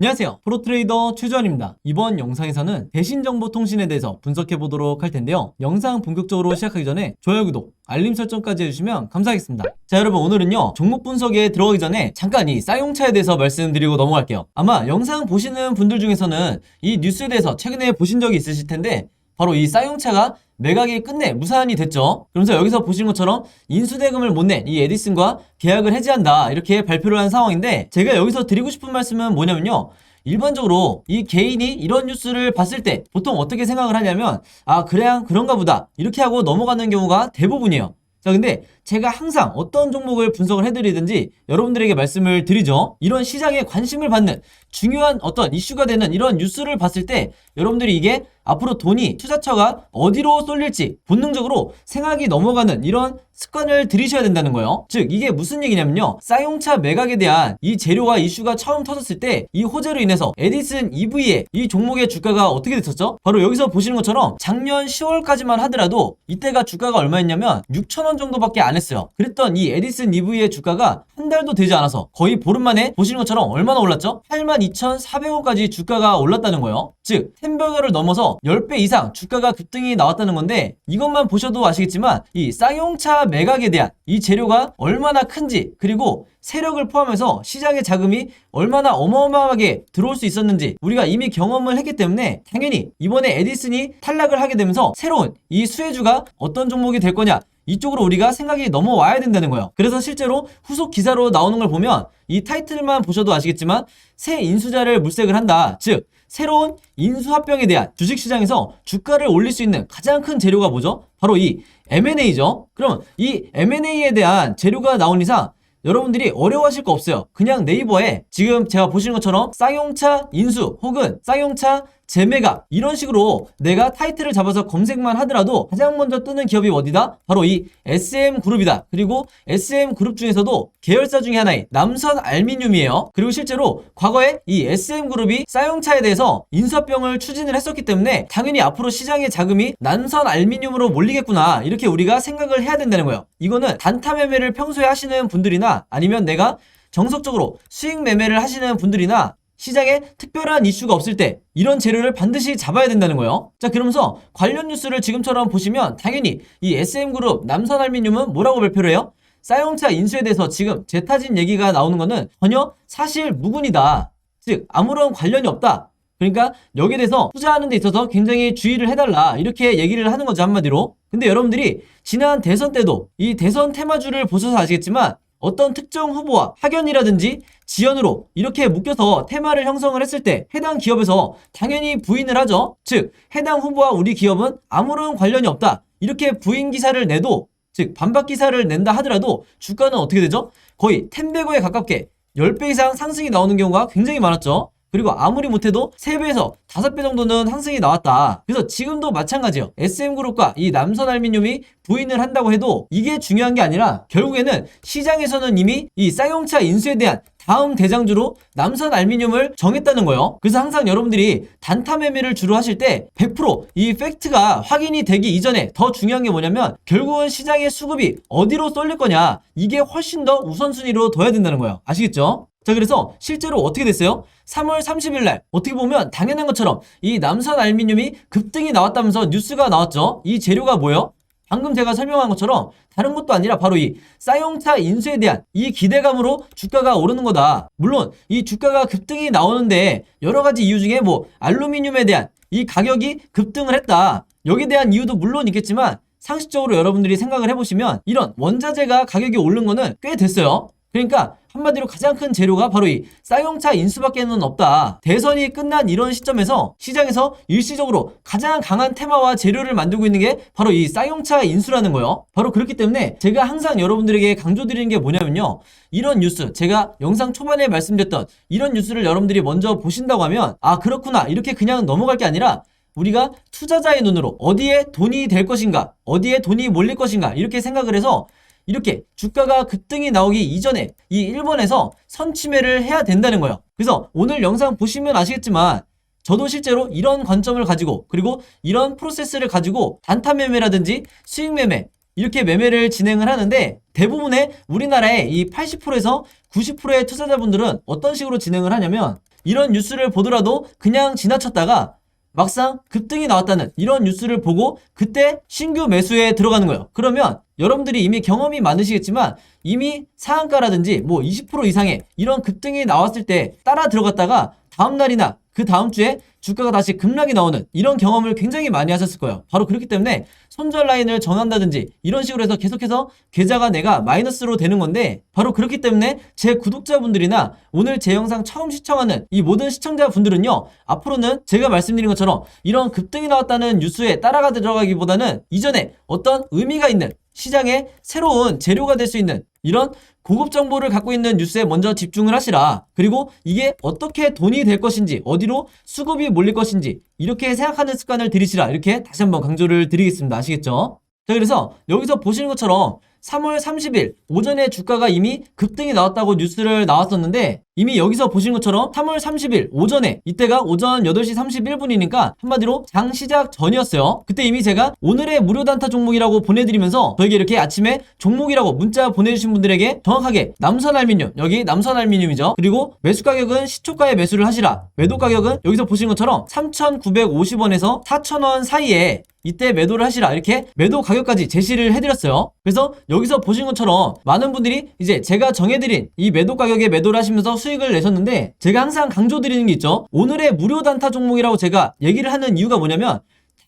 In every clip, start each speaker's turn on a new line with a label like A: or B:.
A: 안녕하세요. 프로트레이더 최주환입니다. 이번 영상에서는 대신정보통신에 대해서 분석해 보도록 할 텐데요. 영상 본격적으로 시작하기 전에 좋아요, 구독, 알림 설정까지 해주시면 감사하겠습니다. 자, 여러분, 오늘은요 종목 분석에 들어가기 전에 잠깐 이 쌍용차에 대해서 말씀드리고 넘어갈게요. 아마 영상 보시는 분들 중에서는 이 뉴스에 대해서 최근에 보신 적이 있으실 텐데 바로 이 쌍용차가 매각이 끝내 무산이 됐죠. 그러면서 여기서 보시는 것처럼 인수대금을 못 낸 이 에디슨과 계약을 해지한다 이렇게 발표를 한 상황인데, 제가 여기서 드리고 싶은 말씀은 뭐냐면요, 일반적으로 이 개인이 이런 뉴스를 봤을 때 보통 어떻게 생각을 하냐면 그래야 그런가 보다 이렇게 하고 넘어가는 경우가 대부분이에요. 자, 근데 제가 항상 어떤 종목을 분석을 해드리든지 여러분들에게 말씀을 드리죠. 이런 시장에 관심을 받는 중요한 어떤 이슈가 되는 이런 뉴스를 봤을 때 여러분들이 이게 앞으로 돈이, 투자처가 어디로 쏠릴지 본능적으로 생각이 넘어가는 이런 습관을 들이셔야 된다는 거예요. 즉, 이게 무슨 얘기냐면요, 쌍용차 매각에 대한 이 재료와 이슈가 처음 터졌을 때 이 호재로 인해서 에디슨 EV의 이 종목의 주가가 어떻게 됐었죠? 바로 여기서 보시는 것처럼 작년 10월까지만 하더라도 이때가 주가가 얼마였냐면 6,000원 정도밖에 안 했어요. 그랬던 이 에디슨 EV의 주가가 한 달도 되지 않아서 거의 보름 만에 보시는 것처럼 얼마나 올랐죠? 82,400원까지 주가가 올랐다는 거예요. 즉, 햄버거를 넘어서 10배 이상 주가가 급등이 나왔다는 건데, 이것만 보셔도 아시겠지만 이 쌍용차 매각에 대한 이 재료가 얼마나 큰지, 그리고 세력을 포함해서 시장의 자금이 얼마나 어마어마하게 들어올 수 있었는지 우리가 이미 경험을 했기 때문에 당연히 이번에 에디슨이 탈락을 하게 되면서 새로운 이 수혜주가 어떤 종목이 될 거냐, 이쪽으로 우리가 생각이 넘어와야 된다는 거예요. 그래서 실제로 후속 기사로 나오는 걸 보면 이 타이틀만 보셔도 아시겠지만 새 인수자를 물색을 한다. 즉, 새로운 인수합병에 대한 주식시장에서 주가를 올릴 수 있는 가장 큰 재료가 뭐죠? 바로 이 M&A죠. 그럼 이 M&A에 대한 재료가 나온 이상 여러분들이 어려워하실 거 없어요. 그냥 네이버에 지금 제가 보시는 것처럼 쌍용차 인수 혹은 쌍용차 재매각 이런 식으로 내가 타이틀을 잡아서 검색만 하더라도 가장 먼저 뜨는 기업이 어디다? 바로 이 SM그룹이다. 그리고 SM그룹 중에서도 계열사 중에 하나인 남선알미늄이에요. 그리고 실제로 과거에 이 SM그룹이 쌍용차에 대해서 인수합병을 추진을 했었기 때문에 당연히 앞으로 시장의 자금이 남선알미늄으로 몰리겠구나 이렇게 우리가 생각을 해야 된다는 거예요. 이거는 단타 매매를 평소에 하시는 분들이나 아니면 내가 정석적으로 수익 매매를 하시는 분들이나 시장에 특별한 이슈가 없을 때 이런 재료를 반드시 잡아야 된다는 거예요. 자, 그러면서 관련 뉴스를 지금처럼 보시면 당연히 이 SM그룹, 남선알미늄은 뭐라고 발표를 해요? 쌍용차 인수에 대해서 지금 재타진 얘기가 나오는 거는 전혀 사실 무근이다. 즉, 아무런 관련이 없다. 그러니까 여기에 대해서 투자하는 데 있어서 굉장히 주의를 해달라 이렇게 얘기를 하는 거죠, 한마디로. 근데 여러분들이 지난 대선 때도 이 대선 테마주를 보셔서 아시겠지만 어떤 특정 후보와 학연이라든지 지연으로 이렇게 묶여서 테마를 형성을 했을 때 해당 기업에서 당연히 부인을 하죠. 즉, 해당 후보와 우리 기업은 아무런 관련이 없다 이렇게 부인 기사를 내도, 즉 반박 기사를 낸다 하더라도 주가는 어떻게 되죠? 거의 10배고에 가깝게 10배 이상 상승이 나오는 경우가 굉장히 많았죠. 그리고 아무리 못해도 3배에서 5배 정도는 상승이 나왔다. 그래서 지금도 마찬가지예요. SM그룹과 이 남선알미늄이 부인을 한다고 해도 이게 중요한 게 아니라 결국에는 시장에서는 이미 이 쌍용차 인수에 대한 다음 대장주로 남선알미늄을 정했다는 거예요. 그래서 항상 여러분들이 단타 매매를 주로 하실 때 100%이 팩트가 확인이 되기 이전에 더 중요한 게 뭐냐면 결국은 시장의 수급이 어디로 쏠릴 거냐, 이게 훨씬 더 우선순위로 둬야 된다는 거예요. 아시겠죠? 자, 그래서 실제로 어떻게 됐어요? 3월 30일 날 어떻게 보면 당연한 것처럼 이 남선알미늄이 급등이 나왔다면서 뉴스가 나왔죠. 이 재료가 뭐예요? 방금 제가 설명한 것처럼 다른 것도 아니라 바로 이 쌍용차 인수에 대한 이 기대감으로 주가가 오르는 거다. 물론 이 주가가 급등이 나오는데 여러 가지 이유 중에 뭐 알루미늄에 대한 이 가격이 급등을 했다, 여기에 대한 이유도 물론 있겠지만 상식적으로 여러분들이 생각을 해보시면 이런 원자재가 가격이 오른 거는 꽤 됐어요. 그러니까 한마디로 가장 큰 재료가 바로 이 쌍용차 인수밖에는 없다. 대선이 끝난 이런 시점에서 시장에서 일시적으로 가장 강한 테마와 재료를 만들고 있는 게 바로 이 쌍용차 인수라는 거예요. 바로 그렇기 때문에 제가 항상 여러분들에게 강조드리는 게 뭐냐면요, 이런 뉴스, 제가 영상 초반에 말씀드렸던 이런 뉴스를 여러분들이 먼저 보신다고 하면 그렇구나 이렇게 그냥 넘어갈 게 아니라 우리가 투자자의 눈으로 어디에 돈이 될 것인가, 어디에 돈이 몰릴 것인가 이렇게 생각을 해서 이렇게 주가가 급등이 나오기 이전에 이 1번에서 선취매를 해야 된다는 거예요. 그래서 오늘 영상 보시면 아시겠지만 저도 실제로 이런 관점을 가지고 그리고 이런 프로세스를 가지고 단타 매매라든지 수익 매매 이렇게 매매를 진행을 하는데, 대부분의 우리나라의 이 80%에서 90%의 투자자분들은 어떤 식으로 진행을 하냐면 이런 뉴스를 보더라도 그냥 지나쳤다가 막상 급등이 나왔다는 이런 뉴스를 보고 그때 신규 매수에 들어가는 거예요. 그러면 여러분들이 이미 경험이 많으시겠지만 이미 상한가라든지 뭐 20% 이상의 이런 급등이 나왔을 때 따라 들어갔다가 다음날이나 그 다음 주에 주가가 다시 급락이 나오는 이런 경험을 굉장히 많이 하셨을 거예요. 바로 그렇기 때문에 손절 라인을 정한다든지 이런 식으로 해서 계속해서 계좌가 내가 마이너스로 되는 건데, 바로 그렇기 때문에 제 구독자분들이나 오늘 제 영상 처음 시청하는 이 모든 시청자분들은요, 앞으로는 제가 말씀드린 것처럼 이런 급등이 나왔다는 뉴스에 따라가 들어가기보다는 이전에 어떤 의미가 있는 시장에 새로운 재료가 될 수 있는 이런 고급 정보를 갖고 있는 뉴스에 먼저 집중을 하시라. 그리고 이게 어떻게 돈이 될 것인지, 어디로 수급이 몰릴 것인지 이렇게 생각하는 습관을 들이시라. 이렇게 다시 한번 강조를 드리겠습니다. 아시겠죠? 자, 그래서 여기서 보시는 것처럼 3월 30일 오전에 주가가 이미 급등이 나왔다고 뉴스를 나왔었는데, 이미 여기서 보신 것처럼 3월 30일 오전에, 이때가 오전 8시 31분이니까 한마디로 장 시작 전이었어요. 그때 이미 제가 오늘의 무료 단타 종목이라고 보내드리면서 저에게 이렇게 아침에 종목이라고 문자 보내주신 분들에게 정확하게 남선알미늄, 여기 남선알미늄이죠. 그리고 매수 가격은 시초가에 매수를 하시라. 매도 가격은 여기서 보신 것처럼 3,950원에서 4,000원 사이에 이때 매도를 하시라. 이렇게 매도 가격까지 제시를 해드렸어요. 그래서 여기서 보신 것처럼 많은 분들이 이제 제가 정해드린 이 매도 가격에 매도를 하시면서 수익을 내셨는데, 제가 항상 강조드리는 게 있죠. 오늘의 무료 단타 종목이라고 제가 얘기를 하는 이유가 뭐냐면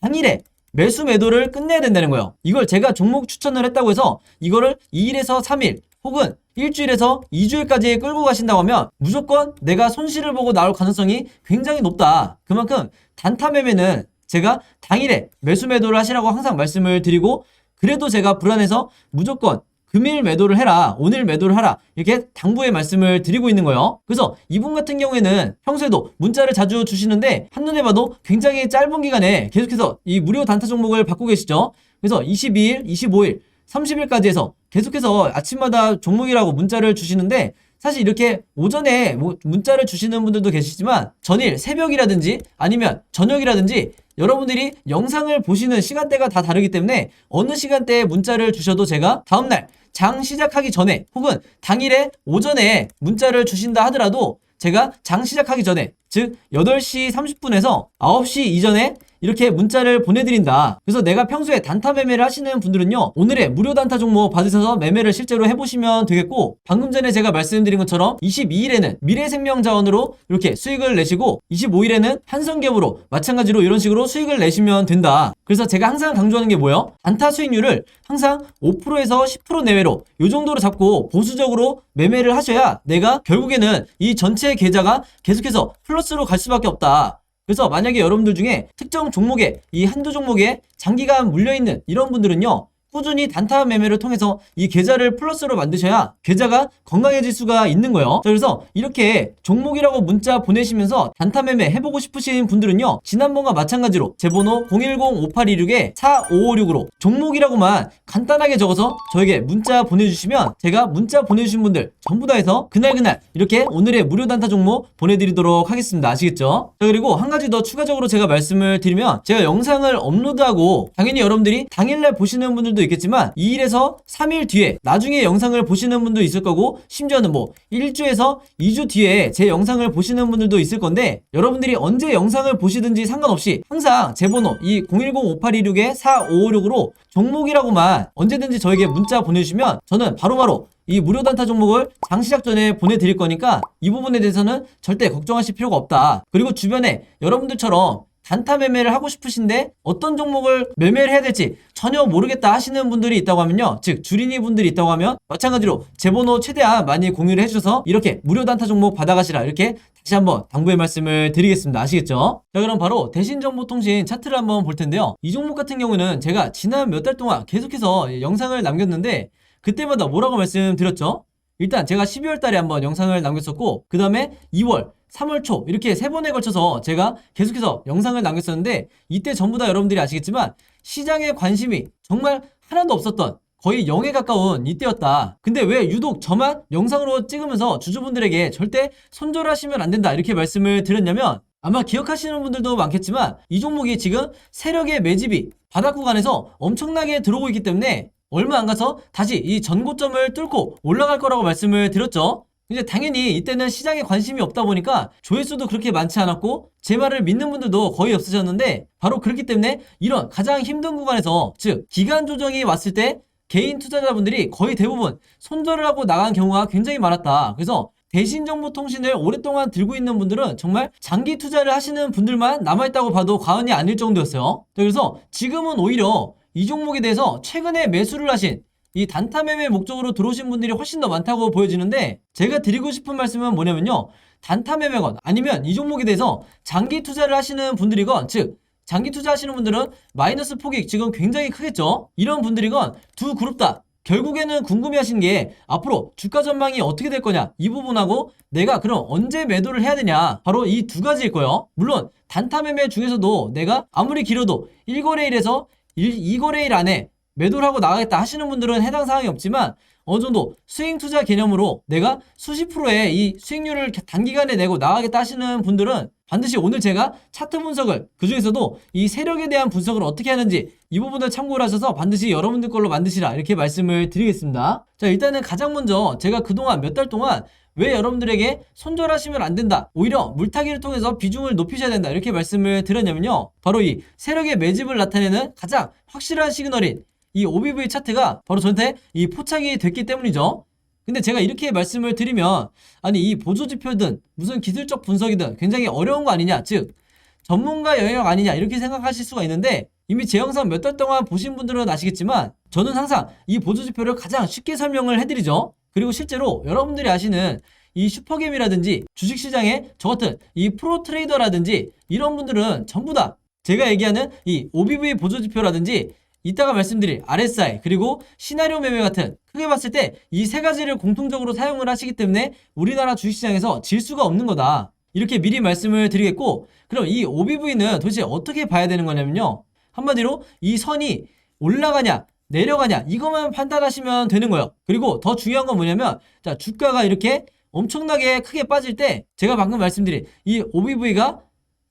A: 당일에 매수 매도를 끝내야 된다는 거예요. 이걸 제가 종목 추천을 했다고 해서 이거를 2일에서 3일 혹은 일주일에서 2주일까지 끌고 가신다고 하면 무조건 내가 손실을 보고 나올 가능성이 굉장히 높다. 그만큼 단타 매매는 제가 당일에 매수 매도를 하시라고 항상 말씀을 드리고, 그래도 제가 불안해서 무조건 금일 매도를 해라, 오늘 매도를 하라, 이렇게 당부의 말씀을 드리고 있는 거예요. 그래서 이분 같은 경우에는 평소에도 문자를 자주 주시는데 한눈에 봐도 굉장히 짧은 기간에 계속해서 이 무료 단타 종목을 받고 계시죠. 그래서 22일, 25일, 30일까지 해서 계속해서 아침마다 종목이라고 문자를 주시는데, 사실 이렇게 오전에 문자를 주시는 분들도 계시지만 전일 새벽이라든지 아니면 저녁이라든지 여러분들이 영상을 보시는 시간대가 다 다르기 때문에 어느 시간대에 문자를 주셔도 제가 다음날 장 시작하기 전에 혹은 당일에 오전에 문자를 주신다 하더라도 제가 장 시작하기 전에, 즉 8시 30분에서 9시 이전에 이렇게 문자를 보내드린다. 그래서 내가 평소에 단타 매매를 하시는 분들은요, 오늘의 무료 단타 종목 받으셔서 매매를 실제로 해보시면 되겠고, 방금 전에 제가 말씀드린 것처럼 22일에는 미래생명자원으로 이렇게 수익을 내시고 25일에는 한성기업으로 마찬가지로 이런 식으로 수익을 내시면 된다. 그래서 제가 항상 강조하는 게 뭐예요? 단타 수익률을 항상 5%에서 10% 내외로 이 정도로 잡고 보수적으로 매매를 하셔야 내가 결국에는 이 전체 계좌가 계속해서 플러스로 갈 수밖에 없다. 그래서 만약에 여러분들 중에 특정 종목에, 이 한두 종목에 장기간 물려있는 이런 분들은요, 꾸준히 단타 매매를 통해서 이 계좌를 플러스로 만드셔야 계좌가 건강해질 수가 있는 거예요. 자, 그래서 이렇게 종목이라고 문자 보내시면서 단타 매매 해보고 싶으신 분들은요, 지난번과 마찬가지로 제 번호 010-5826-4556으로 종목이라고만 간단하게 적어서 저에게 문자 보내주시면 제가 문자 보내주신 분들 전부 다 해서 그날 이렇게 오늘의 무료 단타 종목 보내드리도록 하겠습니다. 아시겠죠? 자, 그리고 한 가지 더 추가적으로 제가 말씀을 드리면, 제가 영상을 업로드하고 당연히 여러분들이 당일날 보시는 분들도 있겠지만 2일에서 3일 뒤에 나중에 영상을 보시는 분도 있을 거고, 심지어는 뭐 1주에서 2주 뒤에 제 영상을 보시는 분들도 있을 건데, 여러분들이 언제 영상을 보시든지 상관없이 항상 제 번호 이 010-5826-4556으로 종목이라고만 언제든지 저에게 문자 보내주시면 저는 바로바로 이 무료 단타 종목을 장 시작 전에 보내드릴 거니까 이 부분에 대해서는 절대 걱정하실 필요가 없다. 그리고 주변에 여러분들처럼 단타 매매를 하고 싶으신데 어떤 종목을 매매를 해야 될지 전혀 모르겠다 하시는 분들이 있다고 하면요, 즉 주린이 분들이 있다고 하면 마찬가지로 제 번호 최대한 많이 공유를 해주셔서 이렇게 무료 단타 종목 받아가시라, 이렇게 다시 한번 당부의 말씀을 드리겠습니다. 아시겠죠? 자, 그럼 바로 대신정보통신 차트를 한번 볼 텐데요, 이 종목 같은 경우는 제가 지난 몇 달 동안 계속해서 영상을 남겼는데 그때마다 뭐라고 말씀드렸죠? 일단 제가 12월 달에 한번 영상을 남겼었고, 그 다음에 2월 3월 초 이렇게 3번에 걸쳐서 제가 계속해서 영상을 남겼었는데, 이때 전부 다 여러분들이 아시겠지만 시장에 관심이 정말 하나도 없었던, 거의 0에 가까운 이때였다. 근데 왜 유독 저만 영상으로 찍으면서 주주분들에게 절대 손절하시면 안 된다 이렇게 말씀을 드렸냐면, 아마 기억하시는 분들도 많겠지만 이 종목이 지금 세력의 매집이 바닥 구간에서 엄청나게 들어오고 있기 때문에 얼마 안 가서 다시 이 전고점을 뚫고 올라갈 거라고 말씀을 드렸죠. 이제 당연히 이때는 시장에 관심이 없다 보니까 조회수도 그렇게 많지 않았고 제 말을 믿는 분들도 거의 없으셨는데, 바로 그렇기 때문에 이런 가장 힘든 구간에서, 즉 기간 조정이 왔을 때 개인 투자자분들이 거의 대부분 손절을 하고 나간 경우가 굉장히 많았다. 그래서 대신정보통신을 오랫동안 들고 있는 분들은 정말 장기 투자를 하시는 분들만 남아있다고 봐도 과언이 아닐 정도였어요. 그래서 지금은 오히려 이 종목에 대해서 최근에 매수를 하신, 이 단타 매매 목적으로 들어오신 분들이 훨씬 더 많다고 보여지는데, 제가 드리고 싶은 말씀은 뭐냐면요, 단타 매매건 아니면 이 종목에 대해서 장기 투자를 하시는 분들이건, 즉 장기 투자하시는 분들은 마이너스 폭이 지금 굉장히 크겠죠. 이런 분들이건 두 그룹 다 결국에는 궁금해하시는 게 앞으로 주가 전망이 어떻게 될 거냐, 이 부분하고 내가 그럼 언제 매도를 해야 되냐, 바로 이 두 가지일 거예요. 물론 단타 매매 중에서도 내가 아무리 길어도 1거래일에서 2거래일 안에 매도를 하고 나가겠다 하시는 분들은 해당 사항이 없지만, 어느 정도 스윙 투자 개념으로 내가 수십 프로의 이 수익률을 단기간에 내고 나가겠다 하시는 분들은 반드시 오늘 제가 차트 분석을, 그 중에서도 이 세력에 대한 분석을 어떻게 하는지 이 부분을 참고를 하셔서 반드시 여러분들 걸로 만드시라, 이렇게 말씀을 드리겠습니다. 자, 일단은 가장 먼저 제가 그동안 몇 달 동안 왜 여러분들에게 손절하시면 안 된다, 오히려 물타기를 통해서 비중을 높이셔야 된다, 이렇게 말씀을 드렸냐면요, 바로 이 세력의 매집을 나타내는 가장 확실한 시그널인 이 OBV 차트가 바로 저한테 이 포착이 됐기 때문이죠. 근데 제가 이렇게 말씀을 드리면, 아니 이 보조지표든 무슨 기술적 분석이든 굉장히 어려운 거 아니냐, 즉 전문가 영역 아니냐, 이렇게 생각하실 수가 있는데, 이미 제 영상 몇 달 동안 보신 분들은 아시겠지만 저는 항상 이 보조지표를 가장 쉽게 설명을 해드리죠. 그리고 실제로 여러분들이 아시는 이 슈퍼겜이라든지 주식시장의 저 같은 이 프로 트레이더라든지 이런 분들은 전부 다 제가 얘기하는 이 OBV 보조지표라든지 이따가 말씀드릴 RSI 그리고 시나리오 매매 같은, 크게 봤을 때 이 세 가지를 공통적으로 사용을 하시기 때문에 우리나라 주식시장에서 질 수가 없는 거다, 이렇게 미리 말씀을 드리겠고, 그럼 이 OBV는 도대체 어떻게 봐야 되는 거냐면요, 한마디로 이 선이 올라가냐 내려가냐 이것만 판단하시면 되는 거예요. 그리고 더 중요한 건 뭐냐면, 자, 주가가 이렇게 엄청나게 크게 빠질 때 제가 방금 말씀드린 이 OBV가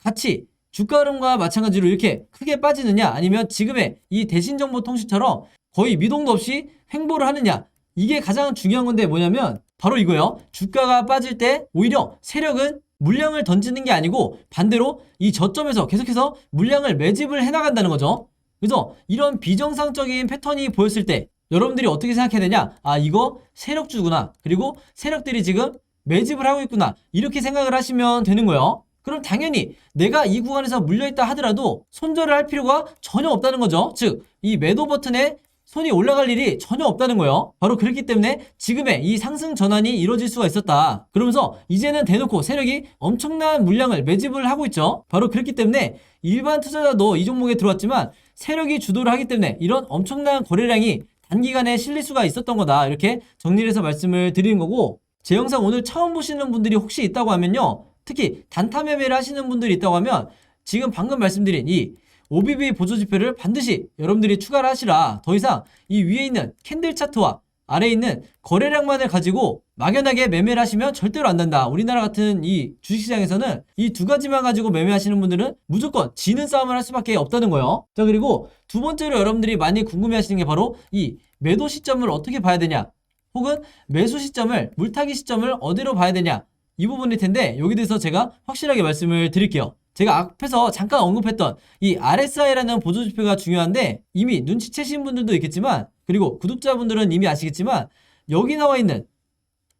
A: 같이 주가 흐름과 마찬가지로 이렇게 크게 빠지느냐, 아니면 지금의 이 대신정보통신처럼 거의 미동도 없이 횡보를 하느냐, 이게 가장 중요한 건데 뭐냐면 바로 이거예요. 주가가 빠질 때 오히려 세력은 물량을 던지는 게 아니고 반대로 이 저점에서 계속해서 물량을 매집을 해나간다는 거죠. 그래서 이런 비정상적인 패턴이 보였을 때 여러분들이 어떻게 생각해야 되냐, 아 이거 세력주구나, 그리고 세력들이 지금 매집을 하고 있구나, 이렇게 생각을 하시면 되는 거예요. 그럼 당연히 내가 이 구간에서 물려있다 하더라도 손절을 할 필요가 전혀 없다는 거죠. 즉 이 매도 버튼에 손이 올라갈 일이 전혀 없다는 거예요. 바로 그렇기 때문에 지금의 이 상승 전환이 이루어질 수가 있었다. 그러면서 이제는 대놓고 세력이 엄청난 물량을 매집을 하고 있죠. 바로 그렇기 때문에 일반 투자자도 이 종목에 들어왔지만 세력이 주도를 하기 때문에 이런 엄청난 거래량이 단기간에 실릴 수가 있었던 거다, 이렇게 정리를 해서 말씀을 드리는 거고, 제 영상 오늘 처음 보시는 분들이 혹시 있다고 하면요, 특히 단타 매매를 하시는 분들이 있다고 하면 지금 방금 말씀드린 이 OBV 보조지표를 반드시 여러분들이 추가를 하시라. 더 이상 이 위에 있는 캔들 차트와 아래에 있는 거래량만을 가지고 막연하게 매매를 하시면 절대로 안 된다. 우리나라 같은 이 주식시장에서는 이 두 가지만 가지고 매매하시는 분들은 무조건 지는 싸움을 할 수밖에 없다는 거예요. 자, 그리고 두 번째로 여러분들이 많이 궁금해 하시는 게 바로 이 매도 시점을 어떻게 봐야 되냐, 혹은 매수 시점을, 물타기 시점을 어디로 봐야 되냐, 이 부분일 텐데 여기 대해서 제가 확실하게 말씀을 드릴게요. 제가 앞에서 잠깐 언급했던 이 RSI라는 보조지표가 중요한데, 이미 눈치채신 분들도 있겠지만, 그리고 구독자분들은 이미 아시겠지만, 여기 나와 있는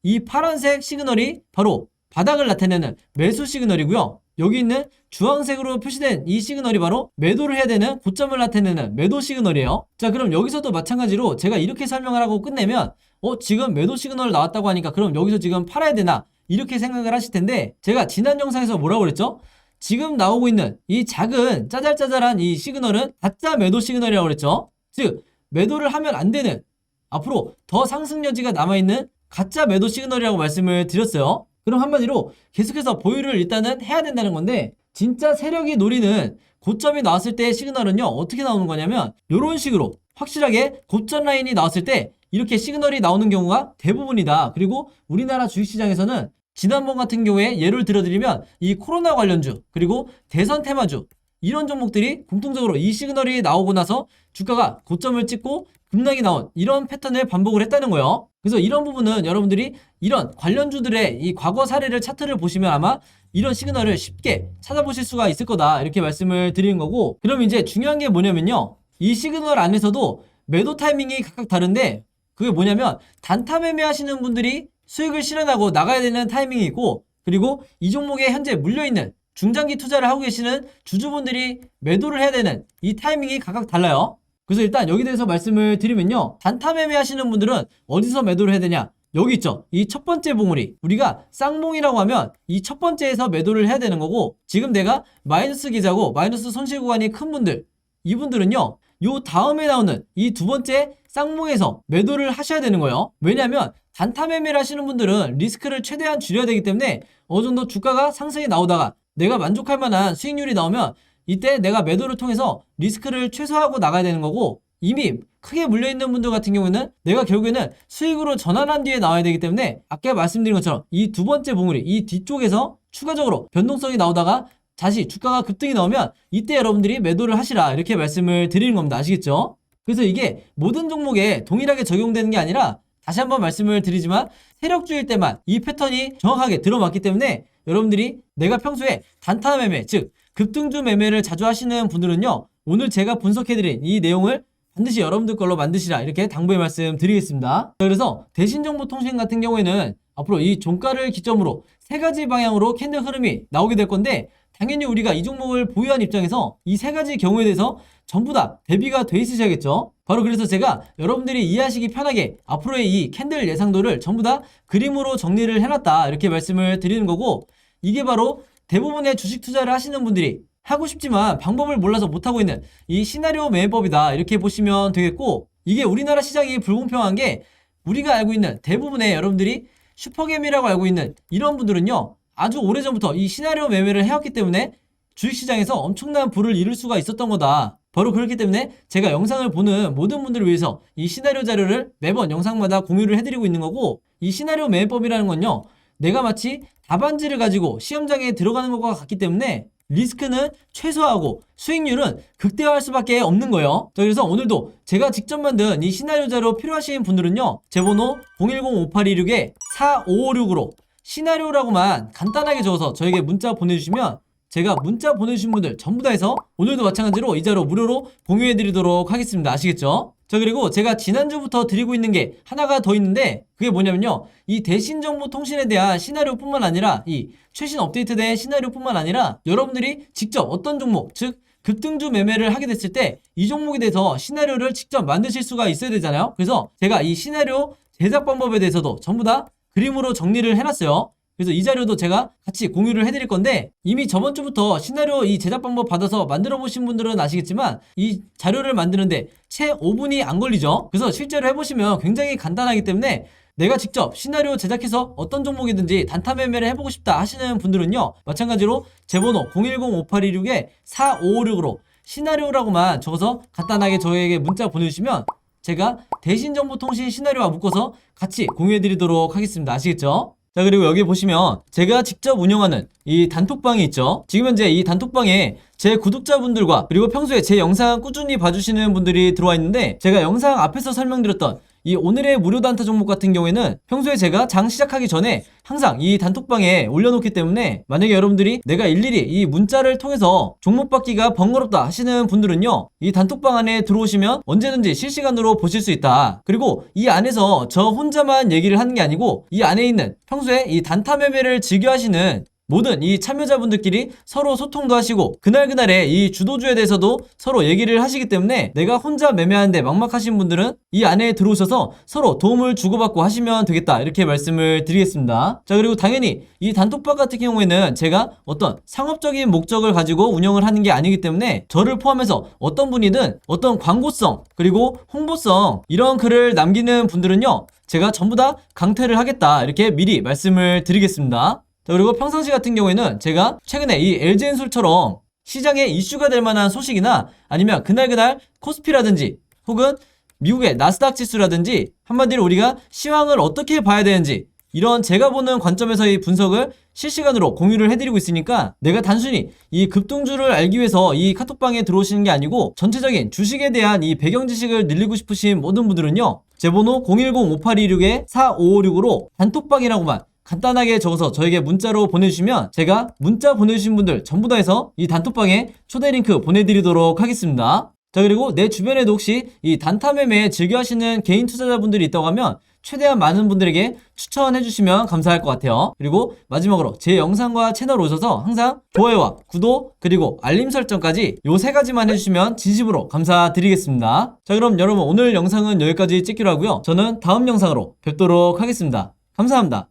A: 이 파란색 시그널이 바로 바닥을 나타내는 매수 시그널이고요, 여기 있는 주황색으로 표시된 이 시그널이 바로 매도를 해야 되는 고점을 나타내는 매도 시그널이에요. 자, 그럼 여기서도 마찬가지로 제가 이렇게 설명을 하고 끝내면 지금 매도 시그널 나왔다고 하니까 그럼 여기서 지금 팔아야 되나, 이렇게 생각을 하실 텐데, 제가 지난 영상에서 뭐라고 그랬죠? 지금 나오고 있는 이 작은 짜잘짜잘한 이 시그널은 가짜 매도 시그널이라고 그랬죠. 즉 매도를 하면 안 되는, 앞으로 더 상승 여지가 남아있는 가짜 매도 시그널이라고 말씀을 드렸어요. 그럼 한마디로 계속해서 보유를 일단은 해야 된다는 건데, 진짜 세력이 노리는 고점이 나왔을 때의 시그널은요 어떻게 나오는 거냐면, 이런 식으로 확실하게 고점 라인이 나왔을 때 이렇게 시그널이 나오는 경우가 대부분이다. 그리고 우리나라 주식시장에서는 지난번 같은 경우에 예를 들어드리면 이 코로나 관련주 그리고 대선 테마주 이런 종목들이 공통적으로 이 시그널이 나오고 나서 주가가 고점을 찍고 급락이 나온 이런 패턴을 반복을 했다는 거예요. 그래서 이런 부분은 여러분들이 이런 관련주들의 이 과거 사례를 차트를 보시면 아마 이런 시그널을 쉽게 찾아보실 수가 있을 거다 이렇게 말씀을 드리는 거고, 그럼 이제 중요한 게 뭐냐면요, 이 시그널 안에서도 매도 타이밍이 각각 다른데 그게 뭐냐면 단타 매매 하시는 분들이 수익을 실현하고 나가야 되는 타이밍이 있고, 그리고 이 종목에 현재 물려있는 중장기 투자를 하고 계시는 주주분들이 매도를 해야 되는 이 타이밍이 각각 달라요. 그래서 일단 여기 대해서 말씀을 드리면요, 단타 매매 하시는 분들은 어디서 매도를 해야 되냐, 여기 있죠. 이 첫 번째 봉우리, 우리가 쌍봉이라고 하면 이 첫 번째에서 매도를 해야 되는 거고, 지금 내가 마이너스 계좌고 마이너스 손실 구간이 큰 분들, 이분들은요 요 다음에 나오는 이 두 번째 쌍봉에서 매도를 하셔야 되는 거예요. 왜냐하면 단타 매매를 하시는 분들은 리스크를 최대한 줄여야 되기 때문에 어느 정도 주가가 상승이 나오다가 내가 만족할 만한 수익률이 나오면 이때 내가 매도를 통해서 리스크를 최소화하고 나가야 되는 거고, 이미 크게 물려있는 분들 같은 경우에는 내가 결국에는 수익으로 전환한 뒤에 나와야 되기 때문에 아까 말씀드린 것처럼 이 두 번째 봉우리, 이 뒤쪽에서 추가적으로 변동성이 나오다가 다시 주가가 급등이 나오면 이때 여러분들이 매도를 하시라 이렇게 말씀을 드리는 겁니다. 아시겠죠? 그래서 이게 모든 종목에 동일하게 적용되는 게 아니라, 다시 한번 말씀을 드리지만 세력주일 때만 이 패턴이 정확하게 들어맞기 때문에 여러분들이 내가 평소에 단타 매매, 즉 급등주 매매를 자주 하시는 분들은요, 오늘 제가 분석해드린 이 내용을 반드시 여러분들 걸로 만드시라 이렇게 당부의 말씀 드리겠습니다. 그래서 대신정보통신 같은 경우에는 앞으로 이 종가를 기점으로 세 가지 방향으로 캔들 흐름이 나오게 될 건데, 당연히 우리가 이 종목을 보유한 입장에서 이 세 가지 경우에 대해서 전부 다 대비가 돼 있으셔야겠죠. 바로 그래서 제가 여러분들이 이해하시기 편하게 앞으로의 이 캔들 예상도를 전부 다 그림으로 정리를 해놨다 이렇게 말씀을 드리는 거고, 이게 바로 대부분의 주식 투자를 하시는 분들이 하고 싶지만 방법을 몰라서 못하고 있는 이 시나리오 매매법이다 이렇게 보시면 되겠고, 이게 우리나라 시장이 불공평한 게 우리가 알고 있는 대부분의 여러분들이 슈퍼게임이라고 알고 있는 이런 분들은요, 아주 오래전부터 이 시나리오 매매를 해왔기 때문에 주식시장에서 엄청난 부를 이룰 수가 있었던 거다. 바로 그렇기 때문에 제가 영상을 보는 모든 분들을 위해서 이 시나리오 자료를 매번 영상마다 공유를 해드리고 있는 거고, 이 시나리오 매매법이라는 건요, 내가 마치 답안지를 가지고 시험장에 들어가는 것과 같기 때문에 리스크는 최소화하고 수익률은 극대화할 수밖에 없는 거예요. 자, 그래서 오늘도 제가 직접 만든 이 시나리오 자료 필요하신 분들은요, 제 번호 010-5826-4556으로 시나리오라고만 간단하게 적어서 저에게 문자 보내주시면 제가 문자 보내주신 분들 전부 다 해서 오늘도 마찬가지로 이 자료 무료로 공유해드리도록 하겠습니다. 아시겠죠? 자, 그리고 제가 지난주부터 드리고 있는 게 하나가 더 있는데, 그게 뭐냐면요, 이 대신정보통신에 대한 시나리오뿐만 아니라 이 최신 업데이트된 시나리오뿐만 아니라 여러분들이 직접 어떤 종목, 즉 급등주 매매를 하게 됐을 때 이 종목에 대해서 시나리오를 직접 만드실 수가 있어야 되잖아요. 그래서 제가 이 시나리오 제작 방법에 대해서도 전부 다 그림으로 정리를 해놨어요. 그래서 이 자료도 제가 같이 공유를 해드릴 건데, 이미 저번 주부터 시나리오 이 제작 방법 받아서 만들어 보신 분들은 아시겠지만 이 자료를 만드는데 채 5분이 안 걸리죠. 그래서 실제로 해보시면 굉장히 간단하기 때문에 내가 직접 시나리오 제작해서 어떤 종목이든지 단타 매매를 해보고 싶다 하시는 분들은요, 마찬가지로 제 번호 010-5826-4556으로 시나리오라고만 적어서 간단하게 저에게 문자 보내주시면 제가 대신정보통신 시나리오와 묶어서 같이 공유해드리도록 하겠습니다. 아시겠죠? 자, 그리고 여기 보시면 제가 직접 운영하는 이 단톡방이 있죠. 지금 현재 이 단톡방에 제 구독자분들과 그리고 평소에 제 영상 꾸준히 봐주시는 분들이 들어와 있는데, 제가 영상 앞에서 설명드렸던 이 오늘의 무료 단타 종목 같은 경우에는 평소에 제가 장 시작하기 전에 항상 이 단톡방에 올려놓기 때문에, 만약에 여러분들이 내가 일일이 이 문자를 통해서 종목 받기가 번거롭다 하시는 분들은요, 이 단톡방 안에 들어오시면 언제든지 실시간으로 보실 수 있다. 그리고 이 안에서 저 혼자만 얘기를 하는 게 아니고 이 안에 있는 평소에 이 단타 매매를 즐겨 하시는 모든 이 참여자분들끼리 서로 소통도 하시고 그날그날의 이 주도주에 대해서도 서로 얘기를 하시기 때문에 내가 혼자 매매하는데 막막하신 분들은 이 안에 들어오셔서 서로 도움을 주고받고 하시면 되겠다 이렇게 말씀을 드리겠습니다. 자, 그리고 당연히 이 단톡방 같은 경우에는 제가 어떤 상업적인 목적을 가지고 운영을 하는 게 아니기 때문에 저를 포함해서 어떤 분이든 어떤 광고성 그리고 홍보성 이런 글을 남기는 분들은요, 제가 전부 다 강퇴를 하겠다 이렇게 미리 말씀을 드리겠습니다. 자, 그리고 평상시 같은 경우에는 제가 최근에 이 LG엔솔처럼 시장에 이슈가 될 만한 소식이나 아니면 그날 코스피라든지 혹은 미국의 나스닥 지수라든지 한마디로 우리가 시황을 어떻게 봐야 되는지 이런 제가 보는 관점에서의 분석을 실시간으로 공유를 해드리고 있으니까 내가 단순히 이 급등주를 알기 위해서 이 카톡방에 들어오시는 게 아니고 전체적인 주식에 대한 이 배경 지식을 늘리고 싶으신 모든 분들은요, 제 번호 010-5826-4556으로 단톡방이라고만 간단하게 적어서 저에게 문자로 보내주시면 제가 문자 보내주신 분들 전부 다 해서 이 단톡방에 초대 링크 보내드리도록 하겠습니다. 자, 그리고 내 주변에도 혹시 이 단타 매매 즐겨 하시는 개인 투자자분들이 있다고 하면 최대한 많은 분들에게 추천해 주시면 감사할 것 같아요. 그리고 마지막으로 제 영상과 채널 오셔서 항상 좋아요와 구독 그리고 알림 설정까지 요 3가지만 해주시면 진심으로 감사드리겠습니다. 자, 그럼 여러분 오늘 영상은 여기까지 찍기로 하고요. 저는 다음 영상으로 뵙도록 하겠습니다. 감사합니다.